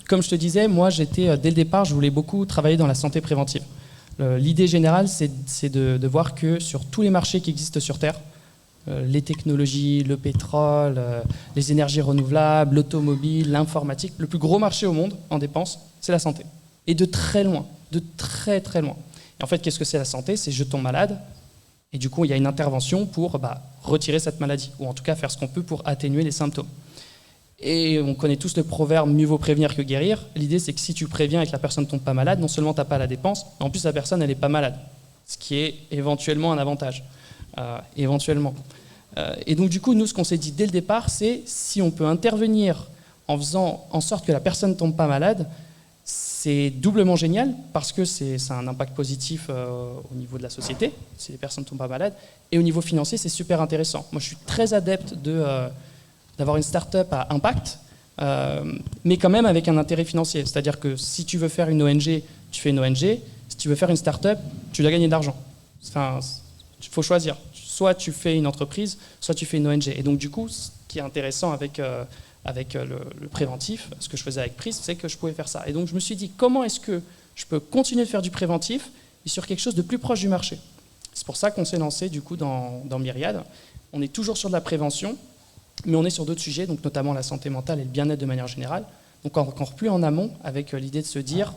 Comme je te disais, moi, dès le départ, je voulais beaucoup travailler dans la santé préventive. L'idée générale, c'est de voir que sur tous les marchés qui existent sur Terre, les technologies, le pétrole, les énergies renouvelables, l'automobile, l'informatique, le plus gros marché au monde en dépenses, c'est la santé. Et de très loin, de très très loin. Et en fait, qu'est-ce que c'est la santé? C'est je tombe malade, et du coup, il y a une intervention pour retirer cette maladie, ou en tout cas faire ce qu'on peut pour atténuer les symptômes. Et on connaît tous le proverbe « mieux vaut prévenir que guérir ». L'idée, c'est que si tu préviens et que la personne ne tombe pas malade, non seulement tu n'as pas la dépense, mais en plus la personne, elle n'est pas malade, ce qui est éventuellement un avantage. Éventuellement. Et donc du coup, nous, ce qu'on s'est dit dès le départ, c'est si on peut intervenir en faisant en sorte que la personne ne tombe pas malade, c'est doublement génial parce que c'est un impact positif au niveau de la société, si les personnes ne tombent pas malades, et au niveau financier, c'est super intéressant. Moi, je suis très adepte d'avoir une start-up à impact, mais quand même avec un intérêt financier. C'est-à-dire que si tu veux faire une ONG, tu fais une ONG. Si tu veux faire une start-up, tu dois gagner de l'argent. Enfin, il faut choisir. Soit tu fais une entreprise, soit tu fais une ONG. Et donc, du coup, ce qui est intéressant avec le préventif, ce que je faisais avec Prism, c'est que je pouvais faire ça. Et donc, je me suis dit, comment est-ce que je peux continuer de faire du préventif et sur quelque chose de plus proche du marché? C'est pour ça qu'on s'est lancé, du coup, dans Myriad. On est toujours sur de la prévention, mais on est sur d'autres sujets, donc notamment la santé mentale et le bien-être de manière générale. Donc, encore plus en amont, avec l'idée de se dire,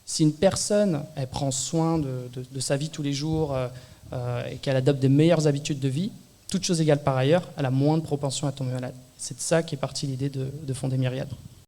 si une personne, elle prend soin de sa vie tous les jours, et qu'elle adopte des meilleures habitudes de vie, toutes choses égales par ailleurs, elle a moins de propension à tomber malade. C'est de ça qu'est partie l'idée de fonder Myriad.